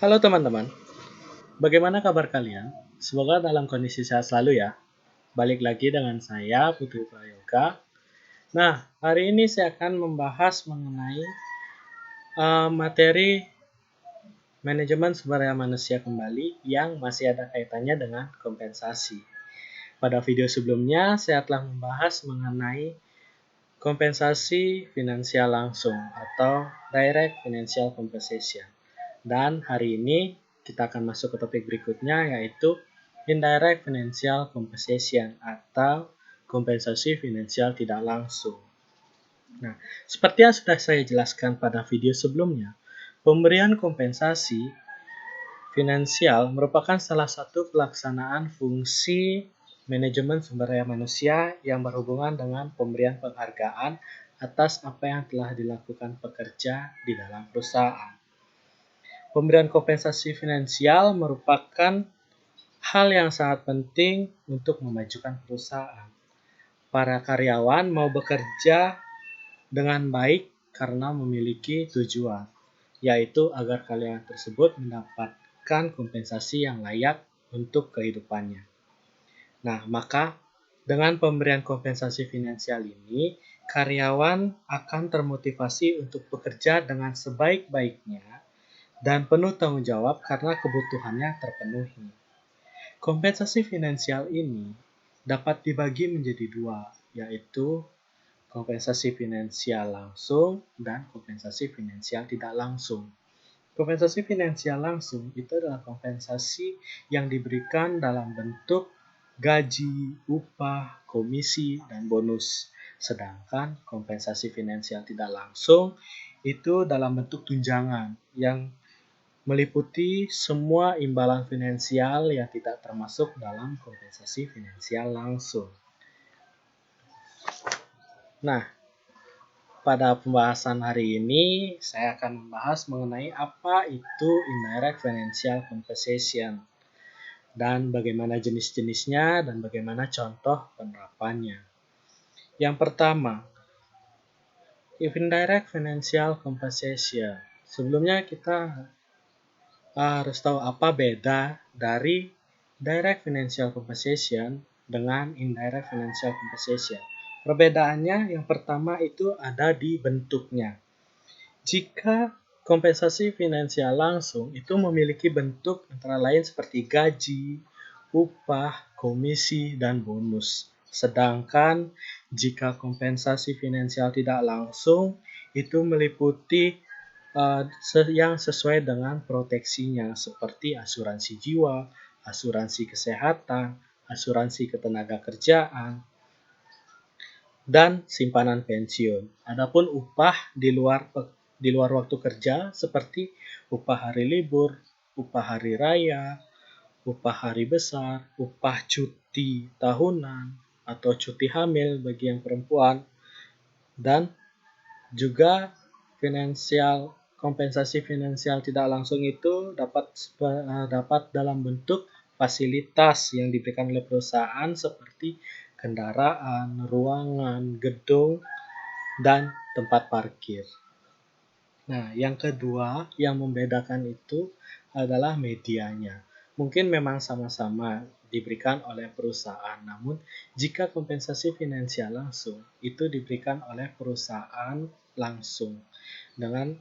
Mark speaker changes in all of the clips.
Speaker 1: Halo teman-teman, bagaimana kabar kalian? Semoga dalam kondisi sehat selalu ya. Balik lagi dengan saya, Putri Prayoga. Nah, hari ini saya akan membahas mengenai materi manajemen sumber daya manusia kembali yang masih ada kaitannya dengan kompensasi. Pada video sebelumnya, saya telah membahas mengenai kompensasi finansial langsung atau direct financial compensation. Dan hari ini kita akan masuk ke topik berikutnya, yaitu indirect financial compensation atau kompensasi finansial tidak langsung. Nah, seperti yang sudah saya jelaskan pada video sebelumnya, pemberian kompensasi finansial merupakan salah satu pelaksanaan fungsi manajemen sumber daya manusia yang berhubungan dengan pemberian penghargaan atas apa yang telah dilakukan pekerja di dalam perusahaan. Pemberian kompensasi finansial merupakan hal yang sangat penting untuk memajukan perusahaan. Para karyawan mau bekerja dengan baik karena memiliki tujuan, yaitu agar karyawan tersebut mendapatkan kompensasi yang layak untuk kehidupannya. Nah, maka dengan pemberian kompensasi finansial ini, karyawan akan termotivasi untuk bekerja dengan sebaik-baiknya dan penuh tanggung jawab karena kebutuhannya terpenuhi. Kompensasi finansial ini dapat dibagi menjadi dua, yaitu kompensasi finansial langsung dan kompensasi finansial tidak langsung. Kompensasi finansial langsung itu adalah kompensasi yang diberikan dalam bentuk gaji, upah, komisi, dan bonus. Sedangkan kompensasi finansial tidak langsung itu dalam bentuk tunjangan yang meliputi semua imbalan finansial yang tidak termasuk dalam kompensasi finansial langsung. Nah, pada pembahasan hari ini saya akan membahas mengenai apa itu indirect financial compensation dan bagaimana jenis-jenisnya dan bagaimana contoh penerapannya. Yang pertama, indirect financial compensation. Sebelumnya kita harus tahu apa beda dari direct financial compensation dengan indirect financial compensation. Perbedaannya yang pertama itu ada di bentuknya. Jika kompensasi finansial langsung itu memiliki bentuk antara lain seperti gaji, upah, komisi, dan bonus. Sedangkan jika kompensasi finansial tidak langsung itu meliputi yang sesuai dengan proteksinya seperti asuransi jiwa, asuransi kesehatan, asuransi ketenagakerjaan, dan simpanan pensiun. Adapun upah di luar waktu kerja seperti upah hari libur, upah hari raya, upah hari besar, upah cuti tahunan atau cuti hamil bagi yang perempuan, dan juga kompensasi finansial tidak langsung itu dapat dalam bentuk fasilitas yang diberikan oleh perusahaan seperti kendaraan, ruangan, gedung, dan tempat parkir. Nah, yang kedua yang membedakan itu adalah medianya. Mungkin memang sama-sama diberikan oleh perusahaan, namun jika kompensasi finansial langsung itu diberikan oleh perusahaan langsung dengan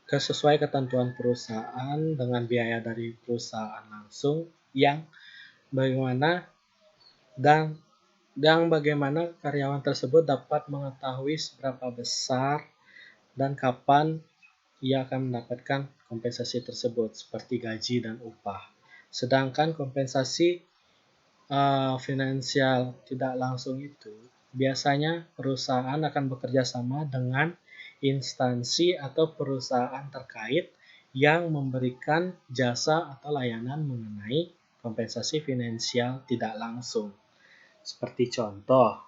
Speaker 1: sesuai ketentuan perusahaan dengan biaya dari perusahaan langsung yang bagaimana karyawan tersebut dapat mengetahui seberapa besar dan kapan ia akan mendapatkan kompensasi tersebut seperti gaji dan upah. Sedangkan kompensasi finansial tidak langsung itu biasanya perusahaan akan bekerja sama dengan instansi atau perusahaan terkait yang memberikan jasa atau layanan mengenai kompensasi finansial tidak langsung. Seperti contoh,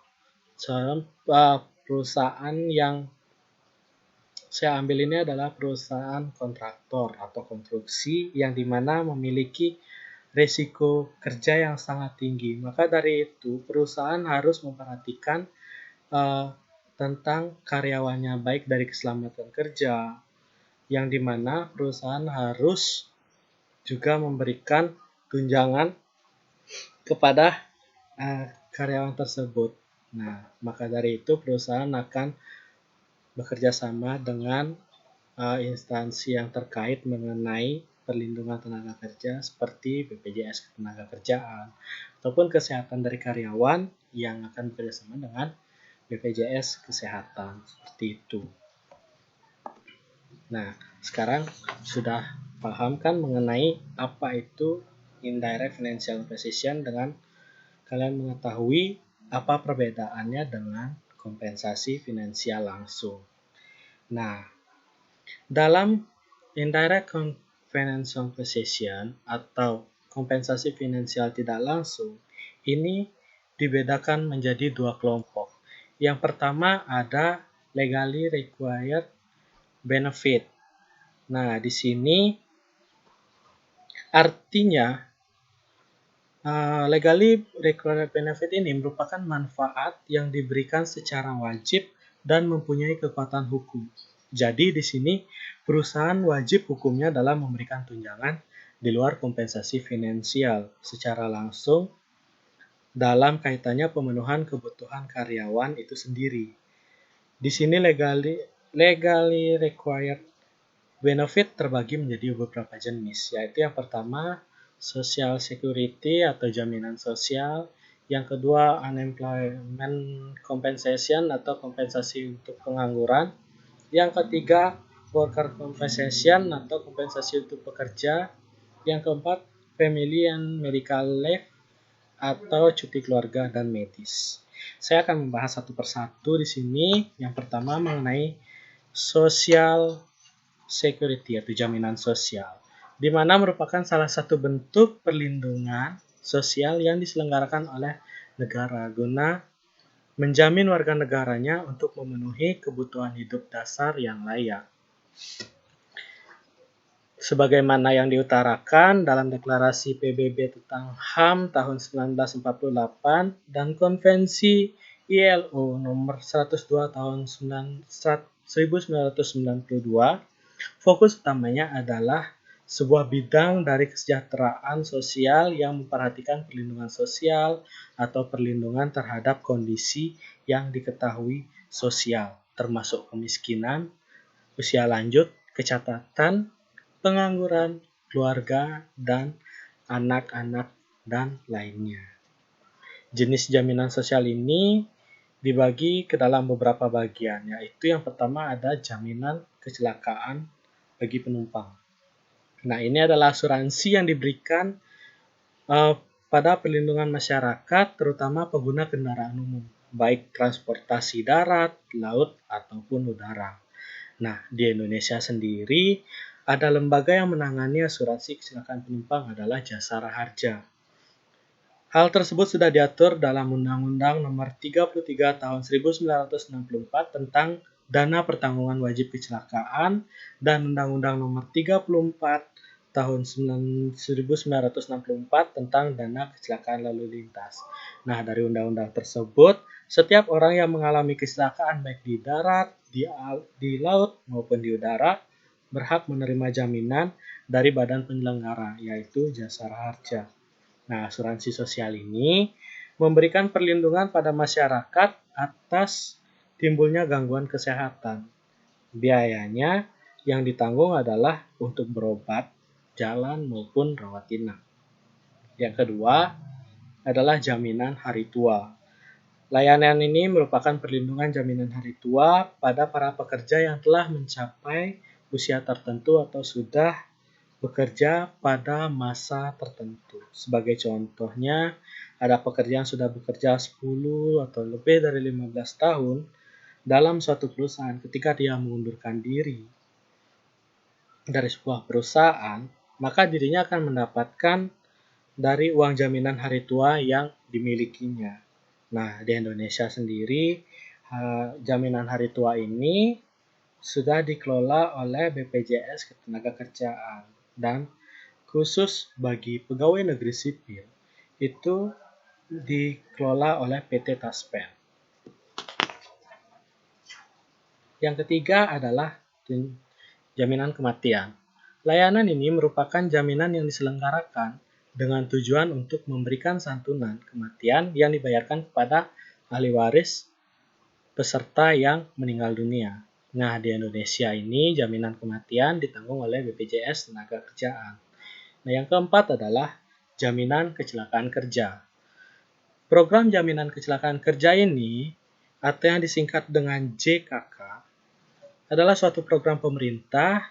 Speaker 1: perusahaan yang saya ambil ini adalah perusahaan kontraktor atau konstruksi yang dimana memiliki risiko kerja yang sangat tinggi. Maka dari itu perusahaan harus memperhatikan tentang karyawannya baik dari keselamatan kerja, yang dimana perusahaan harus juga memberikan tunjangan kepada karyawan tersebut. Nah, maka dari itu perusahaan akan bekerja sama dengan instansi yang terkait mengenai perlindungan tenaga kerja seperti BPJS Ketenagakerjaan ataupun kesehatan dari karyawan yang akan bekerjasama dengan BPJS Kesehatan seperti itu. Nah, sekarang sudah paham kan mengenai apa itu indirect financial compensation dengan kalian mengetahui apa perbedaannya dengan kompensasi finansial langsung. Nah, dalam indirect financial compensation atau kompensasi finansial tidak langsung, ini dibedakan menjadi dua kelompok. Yang pertama ada legally required benefit. Nah, di sini artinya legally required benefit ini merupakan manfaat yang diberikan secara wajib dan mempunyai kekuatan hukum. Jadi di sini perusahaan wajib hukumnya dalam memberikan tunjangan di luar kompensasi finansial secara langsung dalam kaitannya pemenuhan kebutuhan karyawan itu sendiri. Di sini legally required benefit terbagi menjadi beberapa jenis, yaitu yang pertama Social Security atau jaminan sosial, yang kedua Unemployment Compensation atau kompensasi untuk pengangguran, yang ketiga Worker Compensation atau kompensasi untuk pekerja, yang keempat Family and Medical Leave atau cuti keluarga dan medis. Saya akan membahas satu persatu di sini. Yang pertama mengenai Social Security atau jaminan sosial, di mana merupakan salah satu bentuk perlindungan sosial yang diselenggarakan oleh negara guna menjamin warga negaranya untuk memenuhi kebutuhan hidup dasar yang layak. Sebagaimana yang diutarakan dalam deklarasi PBB tentang HAM tahun 1948 dan Konvensi ILO nomor 102 tahun 1992, fokus utamanya adalah sebuah bidang dari kesejahteraan sosial yang memperhatikan perlindungan sosial atau perlindungan terhadap kondisi yang diketahui sosial, termasuk kemiskinan, usia lanjut, kecacatan, pengangguran, keluarga, dan anak-anak, dan lainnya. Jenis jaminan sosial ini dibagi ke dalam beberapa bagian, yaitu yang pertama ada jaminan kecelakaan bagi penumpang. Nah, ini adalah asuransi yang diberikan pada perlindungan masyarakat, terutama pengguna kendaraan umum, baik transportasi darat, laut, ataupun udara. Nah, di Indonesia sendiri, ada lembaga yang menangani asuransi kecelakaan penumpang adalah Jasara Harja. Hal tersebut sudah diatur dalam Undang-Undang Nomor 33 Tahun 1964 tentang Dana Pertanggungan Wajib Kecelakaan dan Undang-Undang Nomor 34 Tahun 1964 tentang Dana Kecelakaan Lalu Lintas. Nah, dari undang-undang tersebut, setiap orang yang mengalami kecelakaan baik di darat, di laut, maupun di udara berhak menerima jaminan dari badan penyelenggara, yaitu Jasara Harja. Nah, asuransi sosial ini memberikan perlindungan pada masyarakat atas timbulnya gangguan kesehatan. Biayanya yang ditanggung adalah untuk berobat, jalan, maupun rawat inap. Yang kedua adalah jaminan hari tua. Layanan ini merupakan perlindungan jaminan hari tua pada para pekerja yang telah mencapai usia tertentu atau sudah bekerja pada masa tertentu. Sebagai contohnya, ada pekerja yang sudah bekerja 10 atau lebih dari 15 tahun dalam suatu perusahaan. Ketika dia mengundurkan diri dari sebuah perusahaan, maka dirinya akan mendapatkan dari uang jaminan hari tua yang dimilikinya. Nah, di Indonesia sendiri, jaminan hari tua ini sudah dikelola oleh BPJS Ketenagakerjaan dan khusus bagi pegawai negeri sipil itu dikelola oleh PT Taspen. Yang ketiga adalah Jaminan kematian. Layanan ini merupakan jaminan yang diselenggarakan dengan tujuan untuk memberikan santunan kematian yang dibayarkan kepada ahli waris peserta yang meninggal dunia. Nah, di Indonesia ini jaminan kematian ditanggung oleh BPJS Tenaga Kerjaan. Nah, yang keempat adalah jaminan kecelakaan kerja. Program jaminan kecelakaan kerja ini, atau yang disingkat dengan JKK, adalah suatu program pemerintah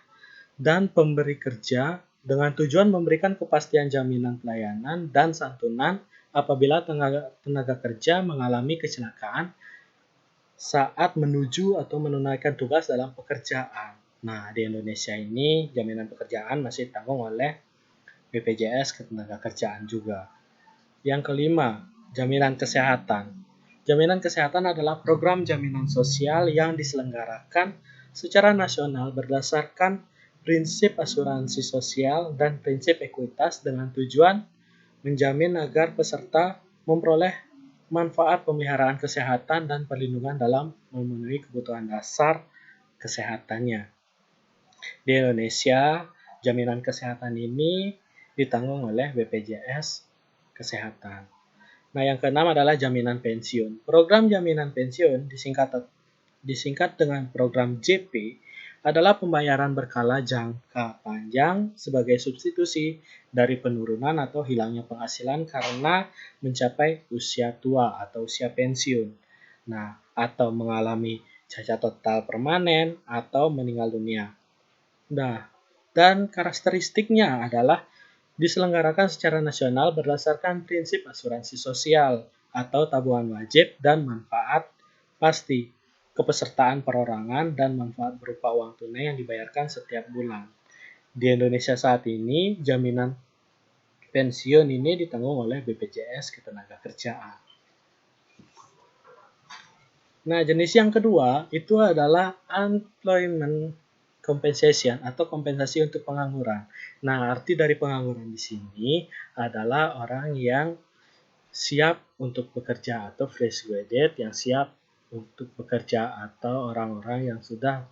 Speaker 1: dan pemberi kerja dengan tujuan memberikan kepastian jaminan pelayanan dan santunan apabila tenaga kerja mengalami kecelakaan saat menuju atau menunaikan tugas dalam pekerjaan. Nah, di Indonesia ini jaminan pekerjaan masih ditanggung oleh BPJS Ketenagakerjaan juga. Yang kelima, jaminan kesehatan. Jaminan kesehatan adalah program jaminan sosial yang diselenggarakan secara nasional berdasarkan prinsip asuransi sosial dan prinsip ekuitas dengan tujuan menjamin agar peserta memperoleh manfaat pemeliharaan kesehatan dan perlindungan dalam memenuhi kebutuhan dasar kesehatannya. Di Indonesia, jaminan kesehatan ini ditanggung oleh BPJS Kesehatan. Nah, yang keenam adalah jaminan pensiun. Program jaminan pensiun disingkat dengan program JP adalah pembayaran berkala jangka panjang sebagai substitusi dari penurunan atau hilangnya penghasilan karena mencapai usia tua atau usia pensiun. Nah, atau mengalami cacat total permanen atau meninggal dunia. Nah, dan karakteristiknya adalah diselenggarakan secara nasional berdasarkan prinsip asuransi sosial atau tabungan wajib dan manfaat pasti, kepesertaan perorangan, dan manfaat berupa uang tunai yang dibayarkan setiap bulan. Di Indonesia saat ini, jaminan pensiun ini ditanggung oleh BPJS Ketenagakerjaan. Nah, jenis yang kedua itu adalah unemployment compensation atau kompensasi untuk pengangguran. Nah, arti dari pengangguran di sini adalah orang yang siap untuk bekerja atau fresh graduate yang siap untuk bekerja atau orang-orang yang sudah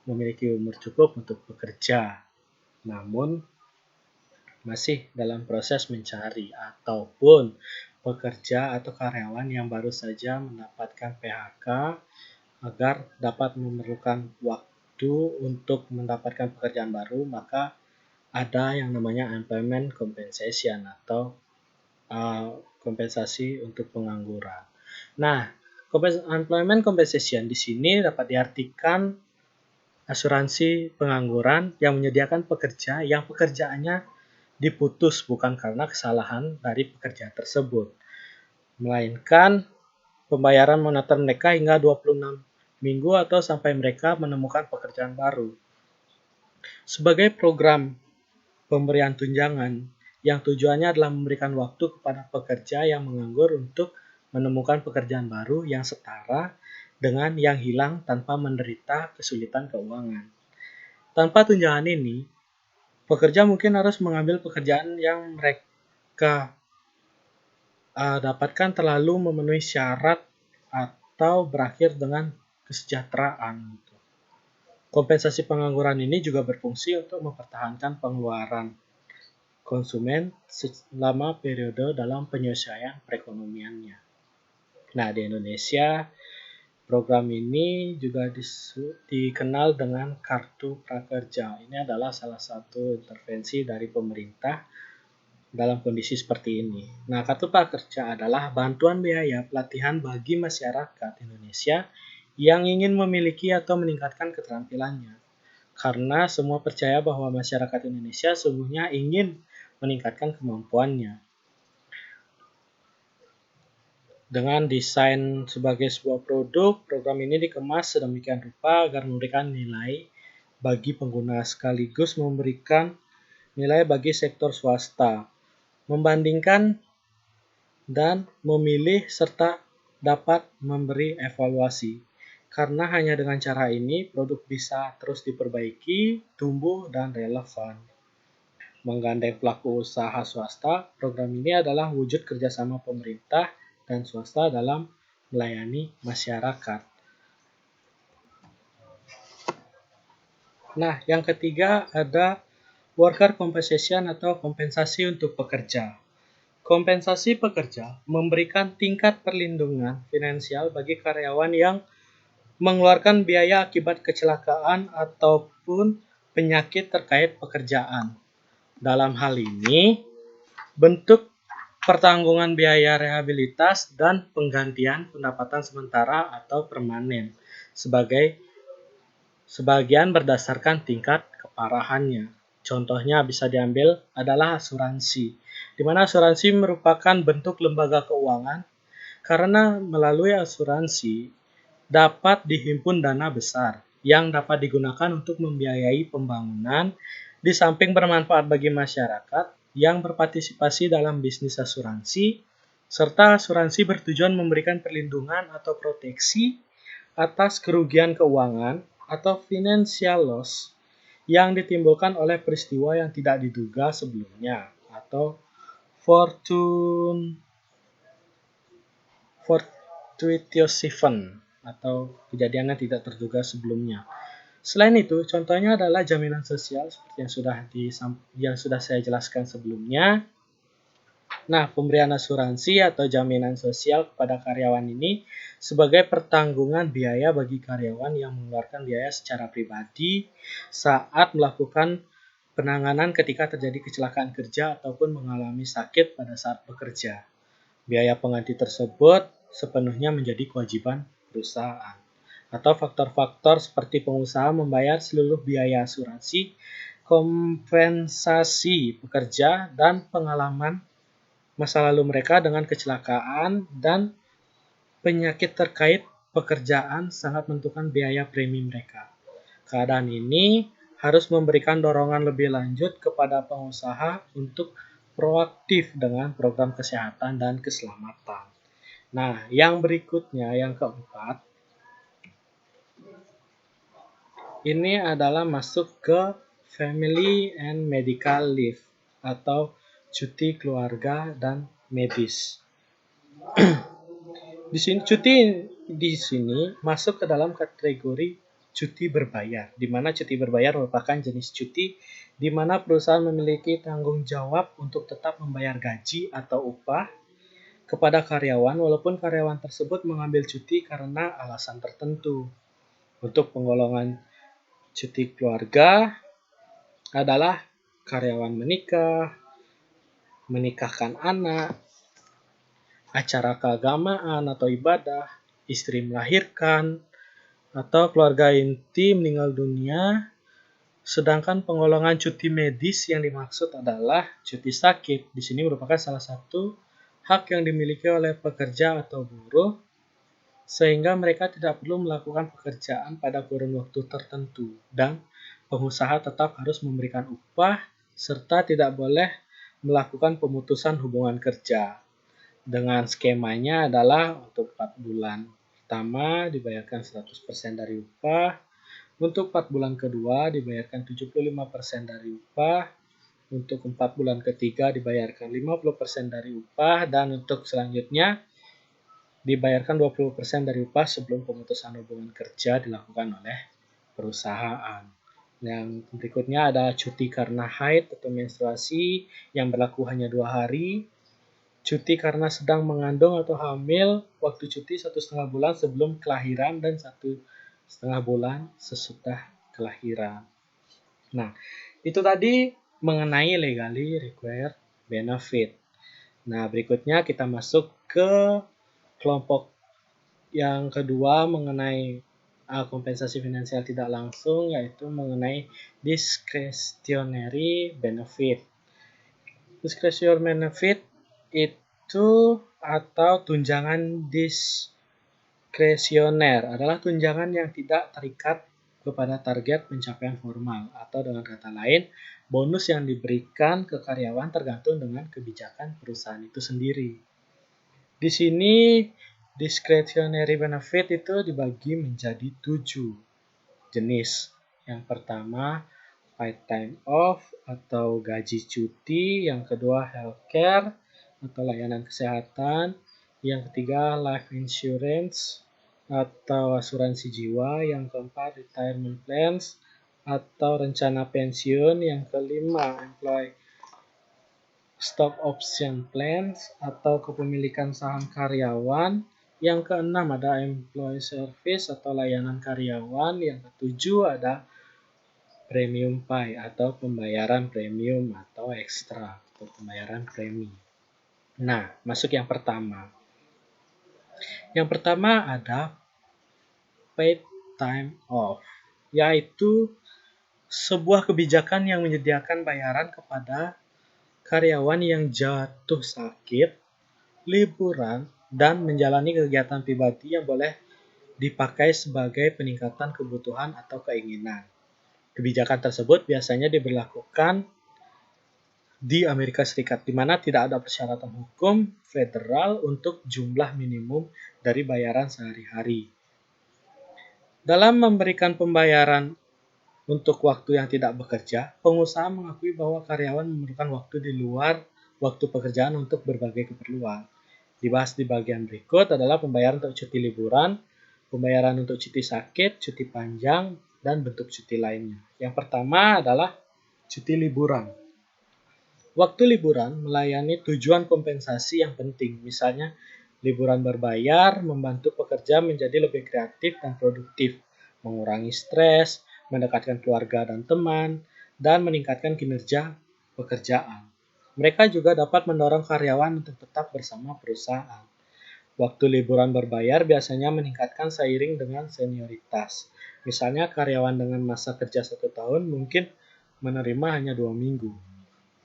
Speaker 1: memiliki umur cukup untuk bekerja. Namun masih dalam proses mencari ataupun pekerja atau karyawan yang baru saja mendapatkan PHK agar dapat memerlukan waktu untuk mendapatkan pekerjaan baru, maka ada yang namanya unemployment compensation atau kompensasi untuk pengangguran. Nah, unemployment compensation di sini dapat diartikan asuransi pengangguran yang menyediakan pekerja yang pekerjaannya diputus bukan karena kesalahan dari pekerja tersebut, melainkan pembayaran moneter mereka hingga 26 minggu atau sampai mereka menemukan pekerjaan baru. Sebagai program pemberian tunjangan yang tujuannya adalah memberikan waktu kepada pekerja yang menganggur untuk menemukan pekerjaan baru yang setara dengan yang hilang tanpa menderita kesulitan keuangan. Tanpa tunjangan ini, pekerja mungkin harus mengambil pekerjaan yang mereka dapatkan terlalu memenuhi syarat atau berakhir dengan kesejahteraan. Kompensasi pengangguran ini juga berfungsi untuk mempertahankan pengeluaran konsumen selama periode dalam penyesuaian perekonomiannya. Nah, di Indonesia, program ini juga dikenal dengan Kartu Prakerja. Ini adalah salah satu intervensi dari pemerintah dalam kondisi seperti ini. Nah, Kartu Prakerja adalah bantuan biaya pelatihan bagi masyarakat Indonesia yang ingin memiliki atau meningkatkan keterampilannya. Karena semua percaya bahwa masyarakat Indonesia sungguhnya ingin meningkatkan kemampuannya. Dengan desain sebagai sebuah produk, program ini dikemas sedemikian rupa agar memberikan nilai bagi pengguna sekaligus memberikan nilai bagi sektor swasta, membandingkan dan memilih serta dapat memberi evaluasi. Karena hanya dengan cara ini, produk bisa terus diperbaiki, tumbuh, dan relevan. Menggandeng pelaku usaha swasta, program ini adalah wujud kerjasama pemerintah dan swasta dalam melayani masyarakat. Nah, yang ketiga ada worker compensation atau kompensasi untuk pekerja. Kompensasi pekerja memberikan tingkat perlindungan finansial bagi karyawan yang mengeluarkan biaya akibat kecelakaan ataupun penyakit terkait pekerjaan. Dalam hal ini, bentuk pertanggungan biaya rehabilitas dan penggantian pendapatan sementara atau permanen sebagian berdasarkan tingkat keparahannya. Contohnya bisa diambil adalah asuransi, di mana asuransi merupakan bentuk lembaga keuangan karena melalui asuransi dapat dihimpun dana besar yang dapat digunakan untuk membiayai pembangunan di samping bermanfaat bagi masyarakat yang berpartisipasi dalam bisnis asuransi, serta asuransi bertujuan memberikan perlindungan atau proteksi atas kerugian keuangan atau financial loss yang ditimbulkan oleh peristiwa yang tidak diduga sebelumnya atau fortuitous event atau kejadian yang tidak terduga sebelumnya. Selain itu, contohnya adalah jaminan sosial seperti yang sudah saya jelaskan sebelumnya. Nah, pemberian asuransi atau jaminan sosial kepada karyawan ini sebagai pertanggungan biaya bagi karyawan yang mengeluarkan biaya secara pribadi saat melakukan penanganan ketika terjadi kecelakaan kerja ataupun mengalami sakit pada saat bekerja. Biaya pengganti tersebut sepenuhnya menjadi kewajiban perusahaan. Atau faktor-faktor seperti pengusaha membayar seluruh biaya asuransi, kompensasi pekerja, dan pengalaman masa lalu mereka dengan kecelakaan dan penyakit terkait pekerjaan sangat menentukan biaya premi mereka. Keadaan ini harus memberikan dorongan lebih lanjut kepada pengusaha untuk proaktif dengan program kesehatan dan keselamatan. Nah, yang berikutnya, yang keempat, ini adalah masuk ke family and medical leave atau cuti keluarga dan medis. Cuti di sini masuk ke dalam kategori cuti berbayar, di mana cuti berbayar merupakan jenis cuti di mana perusahaan memiliki tanggung jawab untuk tetap membayar gaji atau upah kepada karyawan walaupun karyawan tersebut mengambil cuti karena alasan tertentu. Untuk penggolongan cuti keluarga adalah karyawan menikah, menikahkan anak, acara keagamaan atau ibadah, istri melahirkan, atau keluarga inti meninggal dunia. Sedangkan penggolongan cuti medis yang dimaksud adalah cuti sakit. Di sini merupakan salah satu hak yang dimiliki oleh pekerja atau buruh sehingga mereka tidak perlu melakukan pekerjaan pada kurun waktu tertentu dan pengusaha tetap harus memberikan upah serta tidak boleh melakukan pemutusan hubungan kerja. Dengan skemanya adalah untuk 4 bulan pertama dibayarkan 100% dari upah, untuk 4 bulan kedua dibayarkan 75% dari upah, untuk 4 bulan ketiga dibayarkan 50% dari upah, dan untuk selanjutnya dibayarkan 20% dari upah sebelum pemutusan hubungan kerja dilakukan oleh perusahaan. Yang berikutnya ada cuti karena haid atau menstruasi yang berlaku hanya 2 hari. Cuti karena sedang mengandung atau hamil, waktu cuti 1,5 bulan sebelum kelahiran dan 1,5 bulan sesudah kelahiran. Nah, itu tadi mengenai legally required benefit. Nah, berikutnya kita masuk ke kelompok yang kedua mengenai kompensasi finansial tidak langsung, yaitu mengenai discretionary benefit. Discretionary benefit itu atau tunjangan diskresioner adalah tunjangan yang tidak terikat kepada target pencapaian formal, atau dengan kata lain, bonus yang diberikan ke karyawan tergantung dengan kebijakan perusahaan itu sendiri. Di sini discretionary benefit itu dibagi menjadi 7 jenis. Yang pertama, paid time off atau gaji cuti. Yang kedua, healthcare atau layanan kesehatan. Yang ketiga, life insurance atau asuransi jiwa. Yang keempat, retirement plans atau rencana pensiun. Yang kelima, employee stock option plans atau kepemilikan saham karyawan. Yang keenam ada employee service atau layanan karyawan. Yang ketujuh ada premium pay atau pembayaran premium atau ekstra atau pembayaran premi. Nah, masuk yang pertama. Yang pertama ada paid time off, yaitu sebuah kebijakan yang menyediakan bayaran kepada karyawan yang jatuh sakit, liburan, dan menjalani kegiatan pribadi yang boleh dipakai sebagai peningkatan kebutuhan atau keinginan. Kebijakan tersebut biasanya diberlakukan di Amerika Serikat, di mana tidak ada persyaratan hukum federal untuk jumlah minimum dari bayaran sehari-hari. Dalam memberikan pembayaran untuk waktu yang tidak bekerja, pengusaha mengakui bahwa karyawan memerlukan waktu di luar waktu pekerjaan untuk berbagai keperluan. Dibahas di bagian berikut adalah pembayaran untuk cuti liburan, pembayaran untuk cuti sakit, cuti panjang, dan bentuk cuti lainnya. Yang pertama adalah cuti liburan. Waktu liburan melayani tujuan kompensasi yang penting, misalnya liburan berbayar membantu pekerja menjadi lebih kreatif dan produktif, mengurangi stres, mendekatkan keluarga dan teman, dan meningkatkan kinerja pekerjaan. Mereka juga dapat mendorong karyawan untuk tetap bersama perusahaan. Waktu liburan berbayar biasanya meningkatkan seiring dengan senioritas. Misalnya karyawan dengan masa kerja 1 tahun mungkin menerima hanya 2 minggu.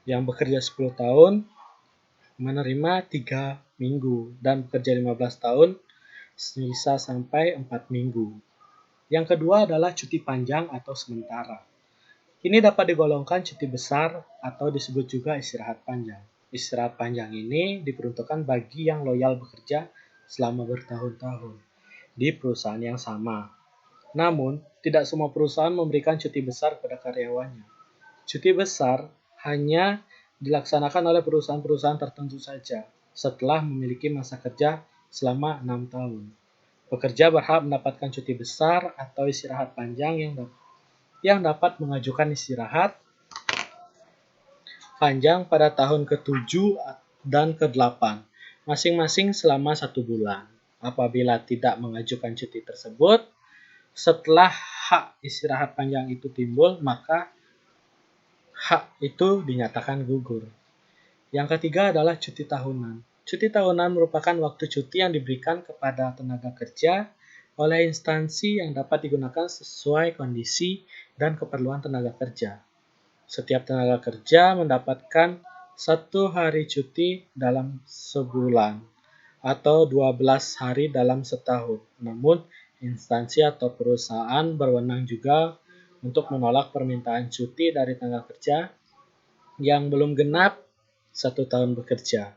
Speaker 1: Yang bekerja 10 tahun menerima 3 minggu dan bekerja 15 tahun bisa sampai 4 minggu. Yang kedua adalah cuti panjang atau sementara. Ini dapat digolongkan cuti besar atau disebut juga istirahat panjang. Istirahat panjang ini diperuntukkan bagi yang loyal bekerja selama bertahun-tahun di perusahaan yang sama. Namun, tidak semua perusahaan memberikan cuti besar pada karyawannya. Cuti besar hanya dilaksanakan oleh perusahaan-perusahaan tertentu saja setelah memiliki masa kerja selama 6 tahun. Pekerja berhak mendapatkan cuti besar atau istirahat panjang yang dapat mengajukan istirahat panjang pada tahun ke-7 dan ke-8, masing-masing selama 1 bulan. Apabila tidak mengajukan cuti tersebut, setelah hak istirahat panjang itu timbul, maka hak itu dinyatakan gugur. Yang ketiga adalah cuti tahunan. Cuti tahunan merupakan waktu cuti yang diberikan kepada tenaga kerja oleh instansi yang dapat digunakan sesuai kondisi dan keperluan tenaga kerja. Setiap tenaga kerja mendapatkan 1 hari cuti dalam sebulan atau 12 hari dalam setahun. Namun, instansi atau perusahaan berwenang juga untuk menolak permintaan cuti dari tenaga kerja yang belum genap 1 tahun bekerja.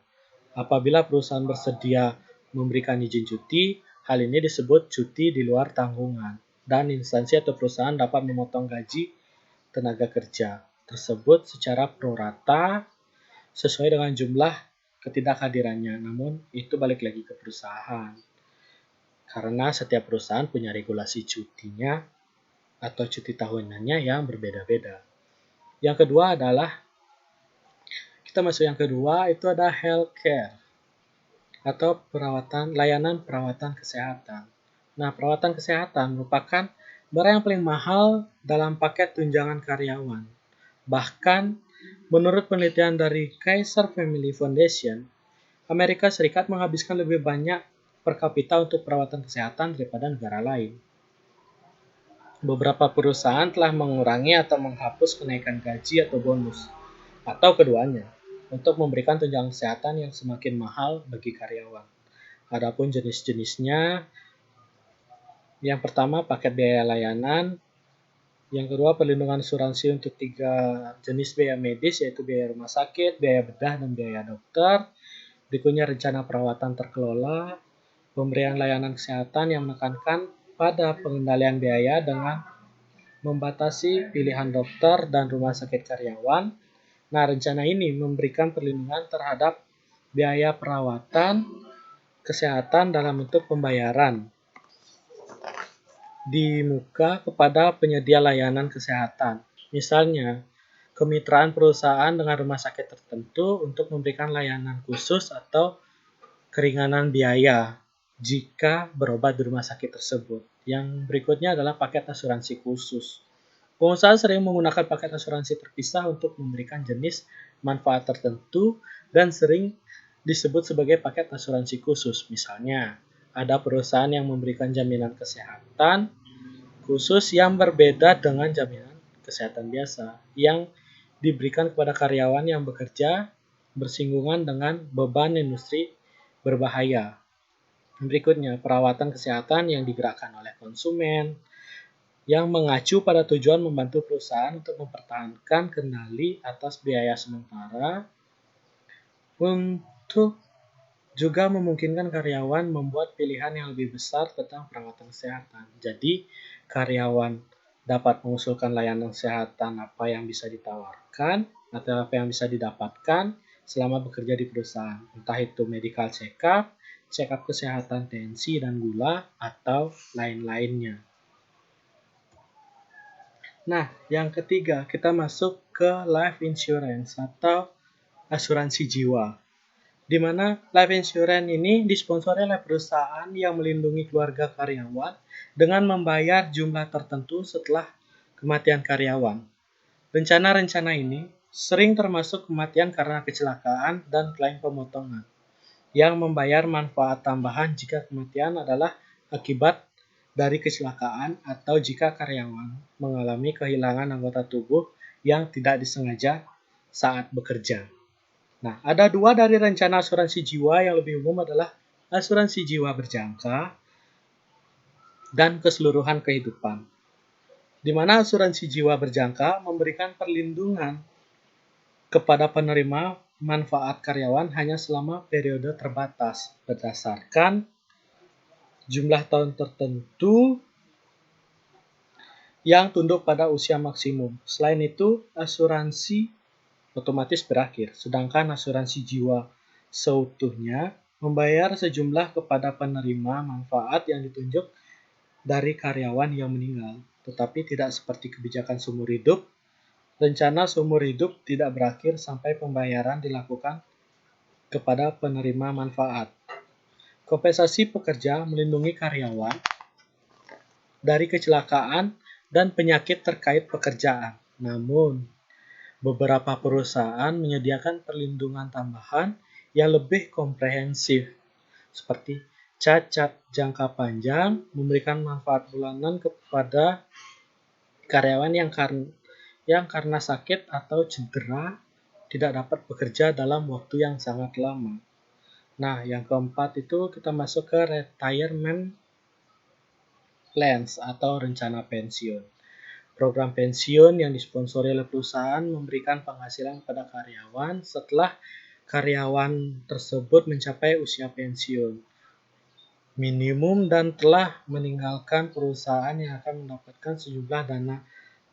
Speaker 1: Apabila perusahaan bersedia memberikan izin cuti, hal ini disebut cuti di luar tanggungan, dan instansi atau perusahaan dapat memotong gaji tenaga kerja tersebut secara pro rata sesuai dengan jumlah ketidakhadirannya. Namun, itu balik lagi ke perusahaan. Karena setiap perusahaan punya regulasi cutinya atau cuti tahunannya yang berbeda-beda. Yang kedua adalah, kita masuk yang kedua, itu ada healthcare atau layanan perawatan kesehatan. Nah, perawatan kesehatan merupakan barang yang paling mahal dalam paket tunjangan karyawan. Bahkan, menurut penelitian dari Kaiser Family Foundation, Amerika Serikat menghabiskan lebih banyak per kapita untuk perawatan kesehatan daripada negara lain. Beberapa perusahaan telah mengurangi atau menghapus kenaikan gaji atau bonus, atau keduanya, untuk memberikan tunjangan kesehatan yang semakin mahal bagi karyawan. Adapun jenis-jenisnya, yang pertama paket biaya layanan, yang kedua perlindungan asuransi untuk 3 jenis biaya medis, yaitu biaya rumah sakit, biaya bedah, dan biaya dokter. Berikutnya rencana perawatan terkelola, pemberian layanan kesehatan yang menekankan pada pengendalian biaya dengan membatasi pilihan dokter dan rumah sakit karyawan. Nah, rencana ini memberikan perlindungan terhadap biaya perawatan kesehatan dalam bentuk pembayaran di muka kepada penyedia layanan kesehatan. Misalnya, kemitraan perusahaan dengan rumah sakit tertentu untuk memberikan layanan khusus atau keringanan biaya jika berobat di rumah sakit tersebut. Yang berikutnya adalah paket asuransi khusus. Pengusaha sering menggunakan paket asuransi terpisah untuk memberikan jenis manfaat tertentu dan sering disebut sebagai paket asuransi khusus. Misalnya, ada perusahaan yang memberikan jaminan kesehatan khusus yang berbeda dengan jaminan kesehatan biasa yang diberikan kepada karyawan yang bekerja bersinggungan dengan beban industri berbahaya. Berikutnya, perawatan kesehatan yang digerakkan oleh konsumen yang mengacu pada tujuan membantu perusahaan untuk mempertahankan kendali atas biaya sementara untuk juga memungkinkan karyawan membuat pilihan yang lebih besar tentang perawatan kesehatan. Jadi, karyawan dapat mengusulkan layanan kesehatan apa yang bisa ditawarkan atau apa yang bisa didapatkan selama bekerja di perusahaan. Entah itu medical check-up kesehatan tensi dan gula, atau lain-lainnya. Nah, yang ketiga, kita masuk ke life insurance atau asuransi jiwa. Di mana life insurance ini disponsori oleh perusahaan yang melindungi keluarga karyawan dengan membayar jumlah tertentu setelah kematian karyawan. Rencana-rencana ini sering termasuk kematian karena kecelakaan dan klaim pemotongan, yang membayar manfaat tambahan jika kematian adalah akibat dari kecelakaan atau jika karyawan mengalami kehilangan anggota tubuh yang tidak disengaja saat bekerja. Nah, ada dua dari rencana asuransi jiwa yang lebih umum adalah asuransi jiwa berjangka dan keseluruhan kehidupan. Di mana asuransi jiwa berjangka memberikan perlindungan kepada penerima manfaat karyawan hanya selama periode terbatas berdasarkan jumlah tahun tertentu yang tunduk pada usia maksimum. Selain itu, asuransi otomatis berakhir, sedangkan asuransi jiwa seutuhnya membayar sejumlah kepada penerima manfaat yang ditunjuk dari karyawan yang meninggal. Tetapi tidak seperti kebijakan seumur hidup, rencana seumur hidup tidak berakhir sampai pembayaran dilakukan kepada penerima manfaat. Kompensasi pekerja melindungi karyawan dari kecelakaan dan penyakit terkait pekerjaan. Namun, beberapa perusahaan menyediakan perlindungan tambahan yang lebih komprehensif, seperti cacat jangka panjang, memberikan manfaat bulanan kepada karyawan yang karena sakit atau cedera tidak dapat bekerja dalam waktu yang sangat lama. Nah, yang keempat itu kita masuk ke retirement plans atau rencana pensiun. Program pensiun yang disponsori oleh perusahaan memberikan penghasilan kepada karyawan setelah karyawan tersebut mencapai usia pensiun minimum dan telah meninggalkan perusahaan yang akan mendapatkan sejumlah dana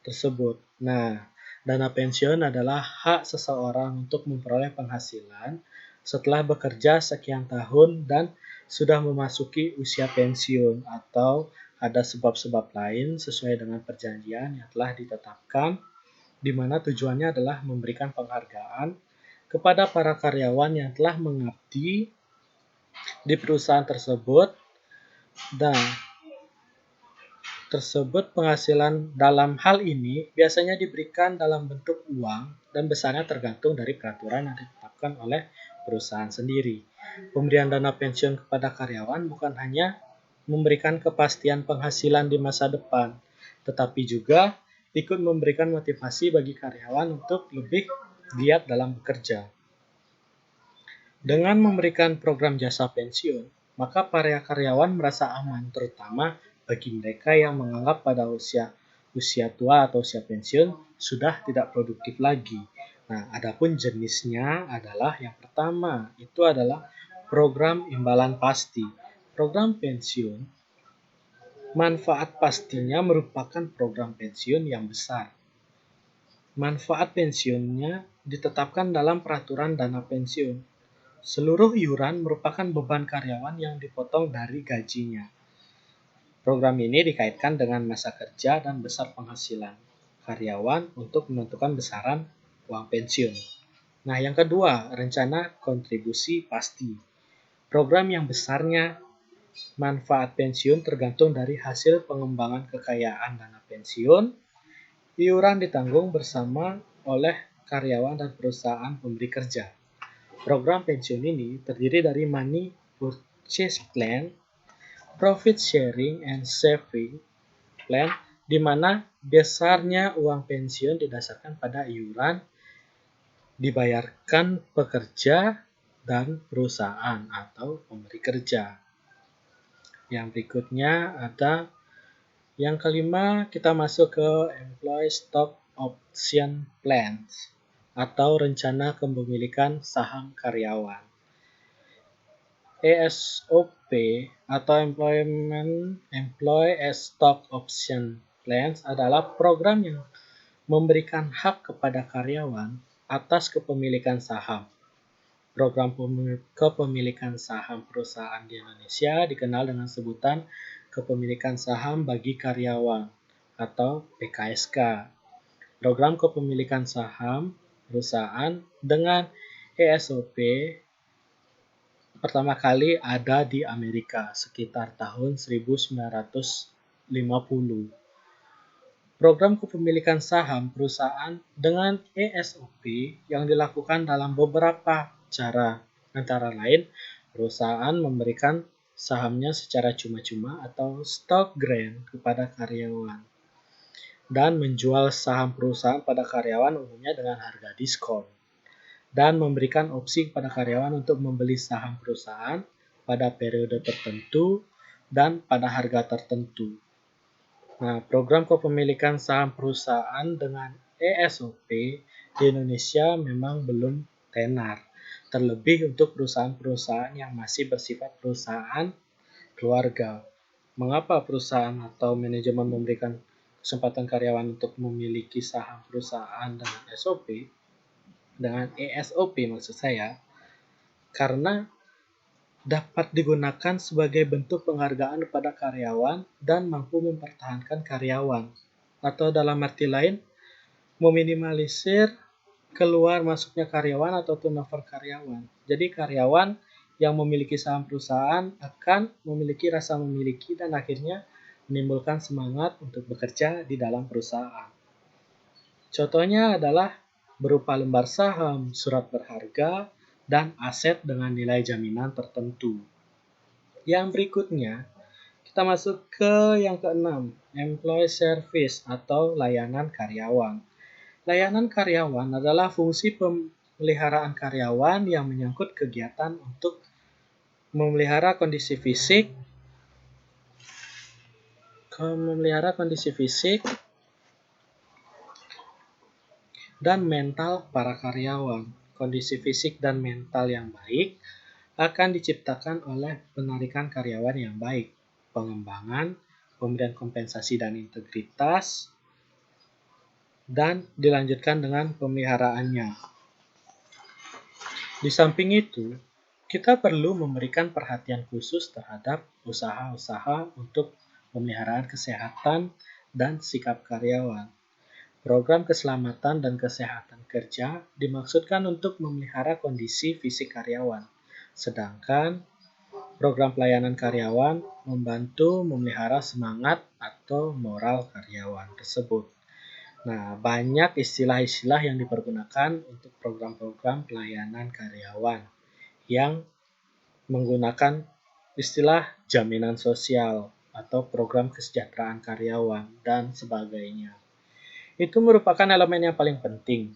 Speaker 1: tersebut. Nah, dana pensiun adalah hak seseorang untuk memperoleh penghasilan setelah bekerja sekian tahun dan sudah memasuki usia pensiun atau ada sebab-sebab lain sesuai dengan perjanjian yang telah ditetapkan, di mana tujuannya adalah memberikan penghargaan kepada para karyawan yang telah mengabdi di perusahaan tersebut dan penghasilan dalam hal ini biasanya diberikan dalam bentuk uang dan besarnya tergantung dari peraturan yang ditetapkan oleh perusahaan sendiri. Pemberian dana pensiun kepada karyawan bukan hanya memberikan kepastian penghasilan di masa depan, tetapi juga ikut memberikan motivasi bagi karyawan untuk lebih giat dalam bekerja. Dengan memberikan program jasa pensiun, maka para karyawan merasa aman, terutama bagi mereka yang menganggap pada usia tua atau usia pensiun sudah tidak produktif lagi. Nah, adapun jenisnya adalah yang pertama, itu adalah program imbalan pasti. Program pensiun, manfaat pastinya merupakan program pensiun yang besar. Manfaat pensiunnya ditetapkan dalam peraturan dana pensiun. Seluruh iuran merupakan beban karyawan yang dipotong dari gajinya. Program ini dikaitkan dengan masa kerja dan besar penghasilan karyawan untuk menentukan besaran uang pensiun. Nah, yang kedua, rencana kontribusi pasti. Program yang besarnya manfaat pensiun tergantung dari hasil pengembangan kekayaan dana pensiun. Iuran ditanggung bersama oleh karyawan dan perusahaan pemberi kerja. Program pensiun ini terdiri dari money purchase plan, profit sharing and saving plan, di mana besarnya uang pensiun didasarkan pada iuran dibayarkan pekerja dan perusahaan atau pemberi kerja. Yang berikutnya ada yang kelima, kita masuk ke Employee Stock Option Plans atau rencana kepemilikan saham karyawan. ESOP atau Employee Stock Option Plans adalah program yang memberikan hak kepada karyawan atas kepemilikan saham. Program kepemilikan saham perusahaan di Indonesia dikenal dengan sebutan kepemilikan saham bagi karyawan atau PKSK. Program kepemilikan saham perusahaan dengan ESOP pertama kali ada di Amerika sekitar tahun 1950. Program kepemilikan saham perusahaan dengan ESOP yang dilakukan dalam beberapa cara, antara lain perusahaan memberikan sahamnya secara cuma-cuma atau stock grant kepada karyawan dan menjual saham perusahaan pada karyawan umumnya dengan harga diskon dan memberikan opsi kepada karyawan untuk membeli saham perusahaan pada periode tertentu dan pada harga tertentu. Nah, program kepemilikan saham perusahaan dengan ESOP di Indonesia memang belum tenar, terlebih untuk perusahaan-perusahaan yang masih bersifat perusahaan keluarga. Mengapa perusahaan atau manajemen memberikan kesempatan karyawan untuk memiliki saham perusahaan dengan ESOP maksud saya? Karena dapat digunakan sebagai bentuk penghargaan kepada karyawan dan mampu mempertahankan karyawan. Atau dalam arti lain, meminimalisir keluar masuknya karyawan atau turnover karyawan. Jadi karyawan yang memiliki saham perusahaan akan memiliki rasa memiliki dan akhirnya menimbulkan semangat untuk bekerja di dalam perusahaan. Contohnya adalah berupa lembar saham, surat berharga, dan aset dengan nilai jaminan tertentu. Yang berikutnya, kita masuk ke yang keenam, employee service atau layanan karyawan. Layanan karyawan adalah fungsi pemeliharaan karyawan yang menyangkut kegiatan untuk memelihara kondisi fisik dan mental para karyawan. Kondisi fisik dan mental yang baik akan diciptakan oleh penarikan karyawan yang baik, pengembangan, pemberian kompensasi dan integritas, dan dilanjutkan dengan pemeliharaannya. Di samping itu, kita perlu memberikan perhatian khusus terhadap usaha-usaha untuk pemeliharaan kesehatan dan sikap karyawan. Program keselamatan dan kesehatan kerja dimaksudkan untuk memelihara kondisi fisik karyawan, sedangkan program pelayanan karyawan membantu memelihara semangat atau moral karyawan tersebut. Nah, banyak istilah-istilah yang dipergunakan untuk program-program pelayanan karyawan yang menggunakan istilah jaminan sosial atau program kesejahteraan karyawan dan sebagainya. Itu merupakan elemen yang paling penting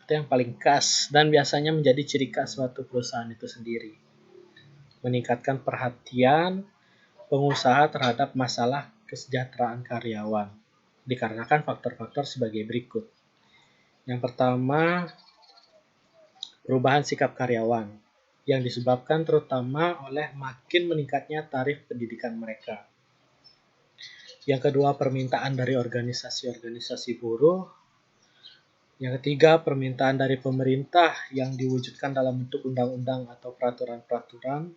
Speaker 1: atau yang paling khas dan biasanya menjadi ciri khas suatu perusahaan itu sendiri. Meningkatkan perhatian pengusaha terhadap masalah kesejahteraan karyawan dikarenakan faktor-faktor sebagai berikut. Yang pertama, perubahan sikap karyawan yang disebabkan terutama oleh makin meningkatnya tarif pendidikan mereka. Yang kedua, permintaan dari organisasi-organisasi buruh. Yang ketiga, permintaan dari pemerintah yang diwujudkan dalam bentuk undang-undang atau peraturan-peraturan.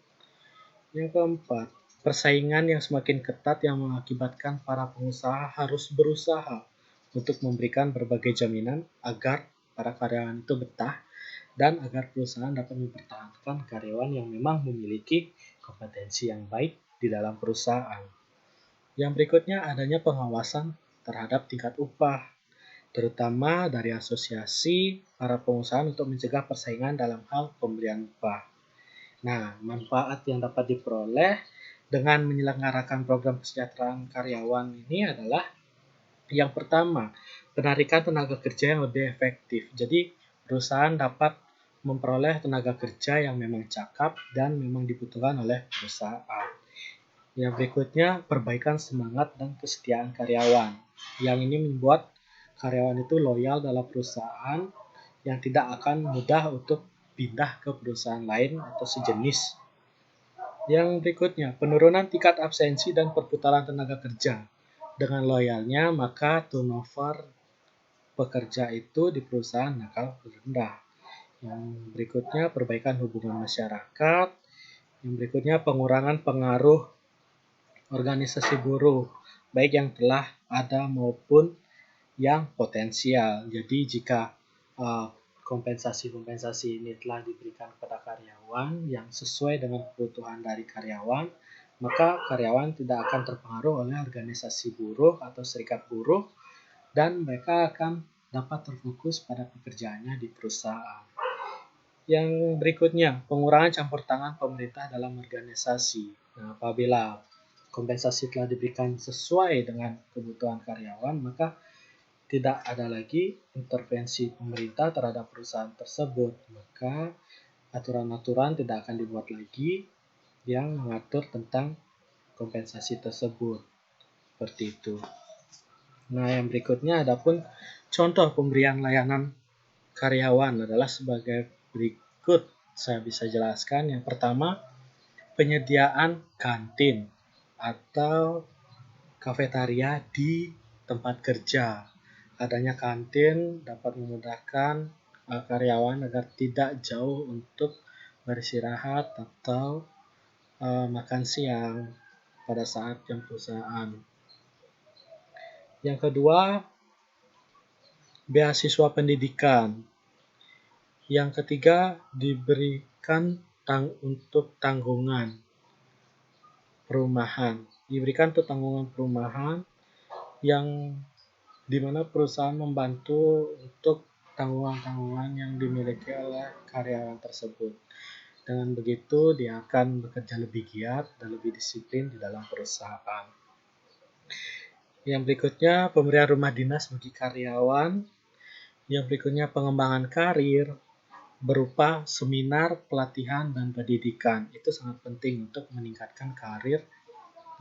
Speaker 1: Yang keempat, Persaingan yang semakin ketat yang mengakibatkan para pengusaha harus berusaha untuk memberikan berbagai jaminan agar para karyawan itu betah dan agar perusahaan dapat mempertahankan karyawan yang memang memiliki kompetensi yang baik di dalam perusahaan. Yang berikutnya adanya pengawasan terhadap tingkat upah, terutama dari asosiasi para pengusaha untuk mencegah persaingan dalam hal pemberian upah. Nah, manfaat yang dapat diperoleh dengan menyelenggarakan program kesejahteraan karyawan ini adalah yang pertama, penarikan tenaga kerja yang lebih efektif. Jadi, perusahaan dapat memperoleh tenaga kerja yang memang cakap dan memang dibutuhkan oleh perusahaan. Yang berikutnya, perbaikan semangat dan kesetiaan karyawan. Yang ini membuat karyawan itu loyal dalam perusahaan yang tidak akan mudah untuk pindah ke perusahaan lain atau sejenis. Yang berikutnya, penurunan tingkat absensi dan perputaran tenaga kerja. Dengan loyalnya, maka turnover pekerja itu di perusahaan akan rendah. Yang berikutnya, perbaikan hubungan masyarakat. Yang berikutnya, pengurangan pengaruh organisasi buruh, baik yang telah ada maupun yang potensial. Jadi jika kompensasi-kompensasi ini telah diberikan kepada karyawan yang sesuai dengan kebutuhan dari karyawan, maka karyawan tidak akan terpengaruh oleh organisasi buruh atau serikat buruh dan mereka akan dapat terfokus pada pekerjaannya di perusahaan. Yang berikutnya, pengurangan campur tangan pemerintah dalam organisasi. Nah, apabila kompensasi telah diberikan sesuai dengan kebutuhan karyawan, maka tidak ada lagi intervensi pemerintah terhadap perusahaan tersebut. Maka aturan-aturan tidak akan dibuat lagi yang mengatur tentang kompensasi tersebut. Seperti itu. Nah, yang berikutnya adapun contoh pemberian layanan karyawan adalah sebagai berikut. Saya bisa jelaskan. Yang pertama, penyediaan kantin atau kafetaria di tempat kerja. Adanya kantin dapat memudahkan karyawan agar tidak jauh untuk beristirahat atau makan siang pada saat jam perusahaan. Yang kedua, beasiswa pendidikan. Yang ketiga, diberikan untuk tanggungan perumahan. Diberikan untuk tanggungan perumahan yang dimana perusahaan membantu untuk tanggungan-tanggungan yang dimiliki oleh karyawan tersebut. Dengan begitu, dia akan bekerja lebih giat dan lebih disiplin di dalam perusahaan. Yang berikutnya, pemberian rumah dinas bagi karyawan. Yang berikutnya, pengembangan karir berupa seminar, pelatihan, dan pendidikan. Itu sangat penting untuk meningkatkan karir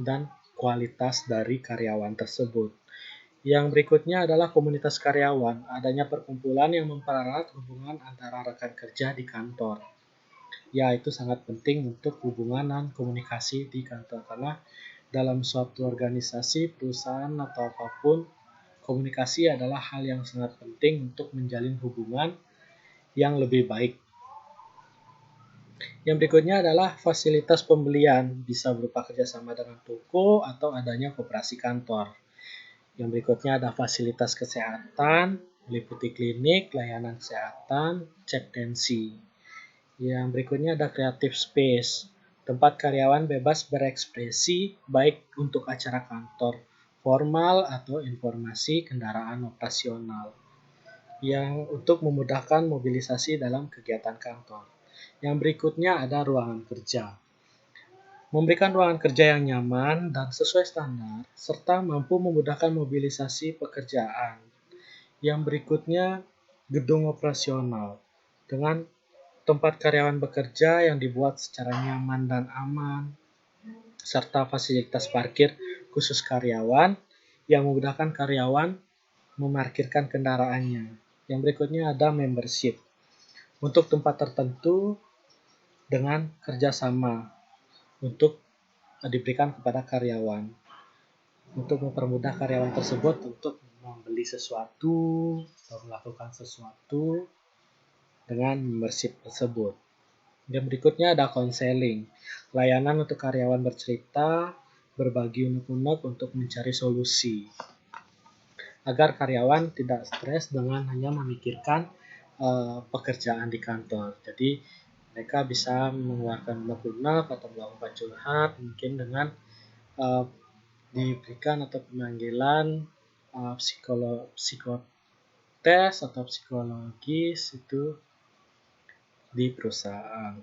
Speaker 1: dan kualitas dari karyawan tersebut. Yang berikutnya adalah komunitas karyawan. Adanya perkumpulan yang mempererat hubungan antara rekan kerja di kantor. Ya, itu sangat penting untuk hubungan dan komunikasi di kantor. Karena dalam suatu organisasi, perusahaan, atau apapun, komunikasi adalah hal yang sangat penting untuk menjalin hubungan yang lebih baik. Yang berikutnya adalah fasilitas pembelian, bisa berupa kerjasama dengan toko atau adanya koperasi kantor. Yang berikutnya ada fasilitas kesehatan, meliputi klinik, layanan kesehatan, cek tensi. Yang berikutnya ada creative space, tempat karyawan bebas berekspresi baik untuk acara kantor formal atau informasi kendaraan operasional. Yang untuk memudahkan mobilisasi dalam kegiatan kantor. Yang berikutnya ada ruangan kerja. Memberikan ruangan kerja yang nyaman dan sesuai standar, serta mampu memudahkan mobilisasi pekerjaan. Yang berikutnya, gedung operasional. Dengan tempat karyawan bekerja yang dibuat secara nyaman dan aman, serta fasilitas parkir khusus karyawan yang memudahkan karyawan memarkirkan kendaraannya. Yang berikutnya ada membership. Untuk tempat tertentu dengan kerjasama untuk diberikan kepada karyawan. Untuk mempermudah karyawan tersebut untuk membeli sesuatu atau melakukan sesuatu dengan membership tersebut. Yang berikutnya ada konseling, layanan untuk karyawan bercerita, berbagi unek-unek untuk mencari solusi, agar karyawan tidak stres dengan hanya memikirkan pekerjaan di kantor. Jadi mereka bisa mengeluarkan unek-unek atau melakukan curhat mungkin dengan uh, diberikan atau pemanggilan psikotes atau psikologis itu di perusahaan.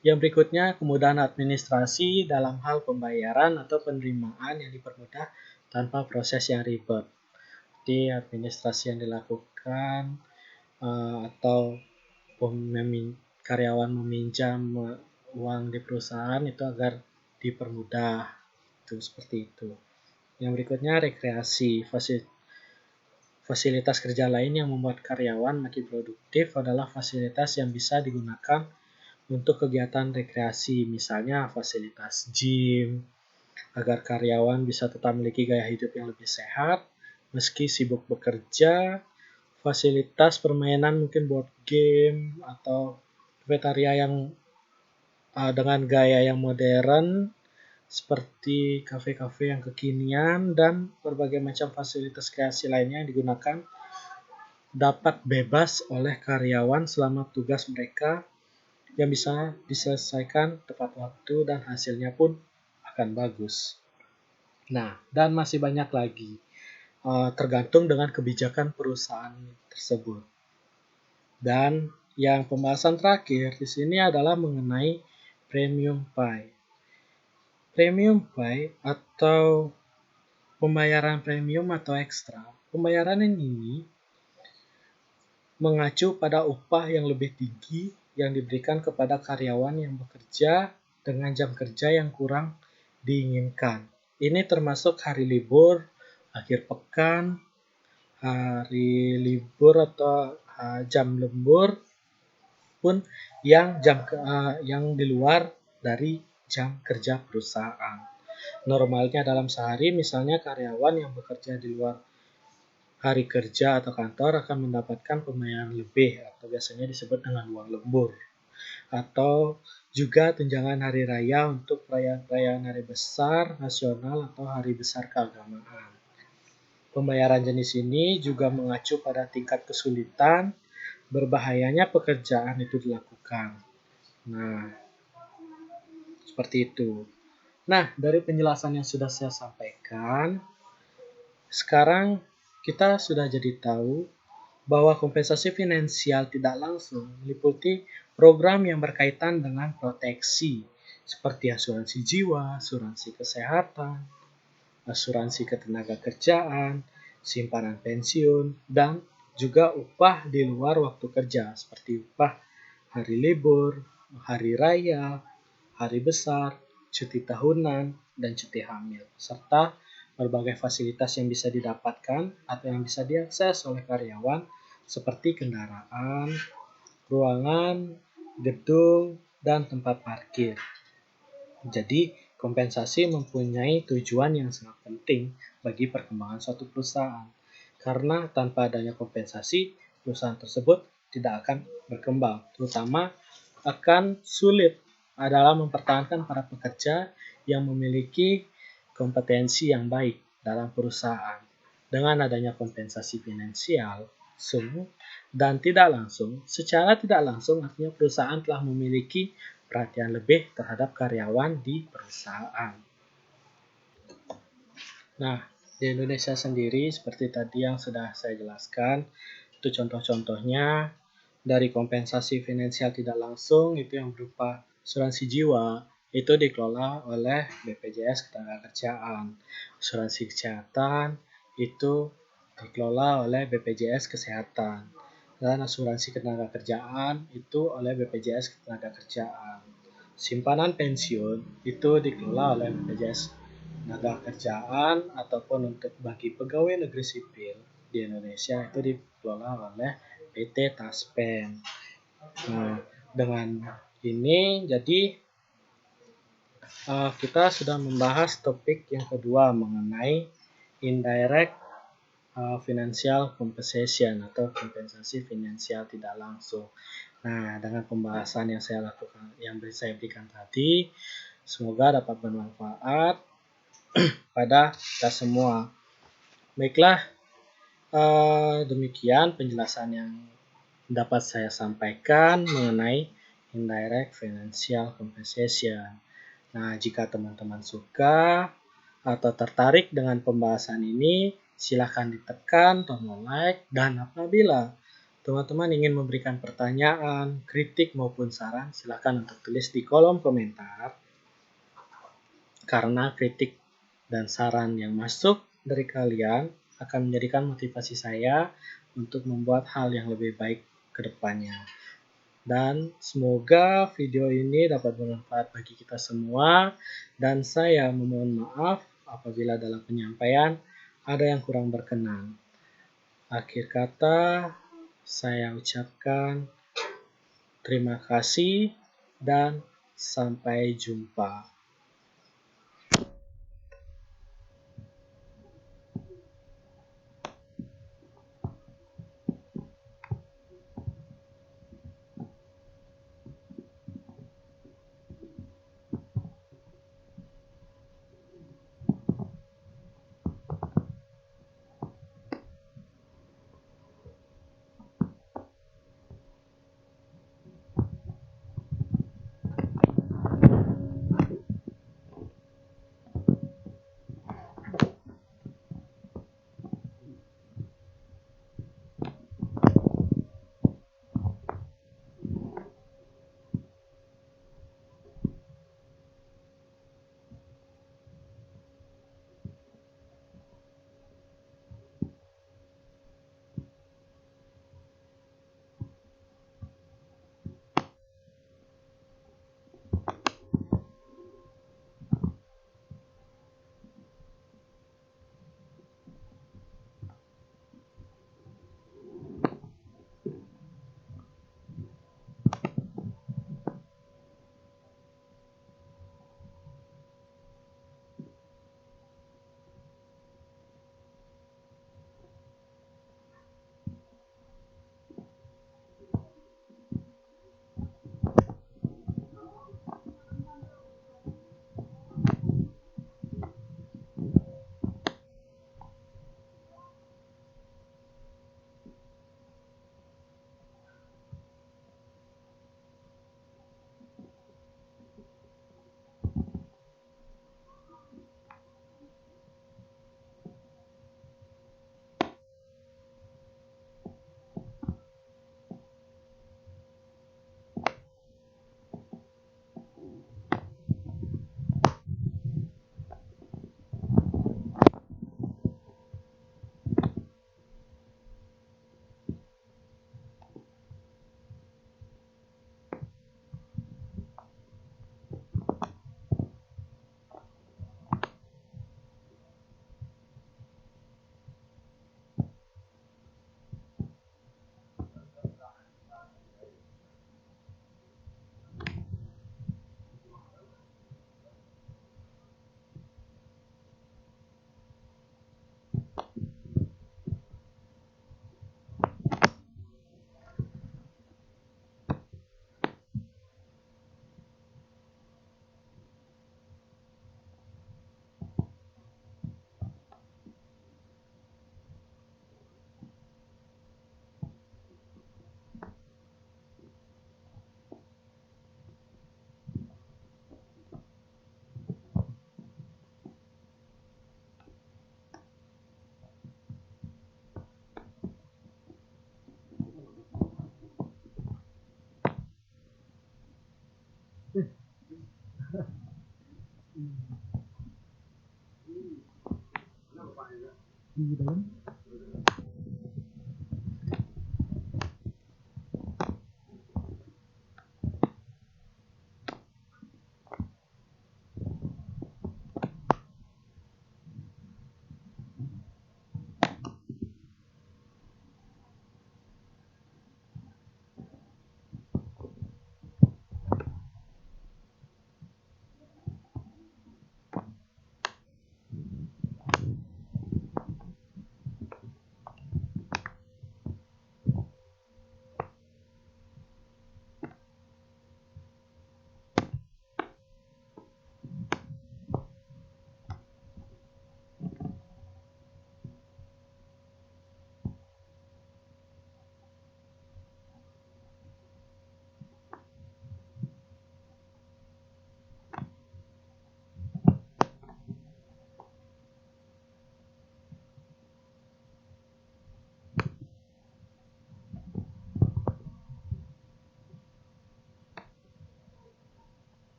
Speaker 1: Yang berikutnya, kemudahan administrasi dalam hal pembayaran atau penerimaan yang dipermudah tanpa proses yang ribet. Jadi administrasi yang dilakukan atau karyawan meminjam uang di perusahaan itu agar dipermudah. Itu seperti itu. Yang berikutnya rekreasi. Fasilitas kerja lain yang membuat karyawan makin produktif adalah fasilitas yang bisa digunakan untuk kegiatan rekreasi, misalnya fasilitas gym, agar karyawan bisa tetap memiliki gaya hidup yang lebih sehat, meski sibuk bekerja, fasilitas permainan mungkin board game, atau kafetaria yang dengan gaya yang modern, seperti kafe-kafe yang kekinian, dan berbagai macam fasilitas kreasi lainnya yang digunakan dapat bebas oleh karyawan selama tugas mereka yang bisa diselesaikan tepat waktu dan hasilnya pun akan bagus. Nah, dan masih banyak lagi, tergantung dengan kebijakan perusahaan tersebut. Dan yang pembahasan terakhir di sini adalah mengenai premium pay. Premium pay atau pembayaran premium atau ekstra. Pembayaran ini mengacu pada upah yang lebih tinggi yang diberikan kepada karyawan yang bekerja dengan jam kerja yang kurang diinginkan. Ini termasuk hari libur, akhir pekan, hari libur atau jam lembur pun yang yang di luar dari jam kerja perusahaan. Normalnya dalam sehari misalnya karyawan yang bekerja di luar hari kerja atau kantor akan mendapatkan pembayaran lebih atau biasanya disebut dengan uang lembur. Atau juga tunjangan hari raya untuk perayaan-perayaan hari besar nasional atau hari besar keagamaan. Pembayaran jenis ini juga mengacu pada tingkat kesulitan, berbahayanya pekerjaan itu dilakukan. Nah, seperti itu. Nah, dari penjelasan yang sudah saya sampaikan, sekarang kita sudah jadi tahu bahwa kompensasi finansial tidak langsung meliputi program yang berkaitan dengan proteksi seperti asuransi jiwa, asuransi kesehatan, asuransi ketenaga kerjaan, simpanan pensiun, dan juga upah di luar waktu kerja seperti upah hari libur, hari raya, hari besar, cuti tahunan, dan cuti hamil, serta berbagai fasilitas yang bisa didapatkan atau yang bisa diakses oleh karyawan seperti kendaraan, ruangan, gedung, dan tempat parkir. Jadi, kompensasi mempunyai tujuan yang sangat penting bagi perkembangan suatu perusahaan. Karena tanpa adanya kompensasi, perusahaan tersebut tidak akan berkembang, terutama akan sulit adalah mempertahankan para pekerja yang memiliki kompetensi yang baik dalam perusahaan. Dengan adanya kompensasi finansial, langsung dan tidak langsung, secara tidak langsung artinya perusahaan telah memiliki perhatian lebih terhadap karyawan di perusahaan. Nah, di Indonesia sendiri seperti tadi yang sudah saya jelaskan, itu contoh-contohnya dari kompensasi finansial tidak langsung itu yang berupa asuransi jiwa itu dikelola oleh BPJS Ketenagakerjaan. Asuransi kesehatan itu dikelola oleh BPJS Kesehatan. Dan asuransi ketenagakerjaan itu oleh BPJS Ketenagakerjaan. Simpanan pensiun itu dikelola oleh BPJS Ketenagakerjaan ataupun untuk bagi pegawai negeri sipil di Indonesia itu dikelola oleh PT Taspen. Nah, dengan ini jadi kita sudah membahas topik yang kedua mengenai indirect financial compensation atau kompensasi finansial tidak langsung. Nah, dengan pembahasan yang saya lakukan, yang saya berikan tadi, semoga dapat bermanfaat pada kita semua. Baiklah, demikian penjelasan yang dapat saya sampaikan mengenai indirect financial compensation. Nah, jika teman-teman suka atau tertarik dengan pembahasan ini, silahkan ditekan tombol like, dan apabila teman-teman ingin memberikan pertanyaan, kritik maupun saran, silahkan untuk tulis di kolom komentar. Karena kritik dan saran yang masuk dari kalian akan menjadikan motivasi saya untuk membuat hal yang lebih baik ke depannya. Dan semoga video ini dapat bermanfaat bagi kita semua. Dan saya memohon maaf apabila dalam penyampaian ada yang kurang berkenan. Akhir kata, saya ucapkan terima kasih dan sampai jumpa. Di dalam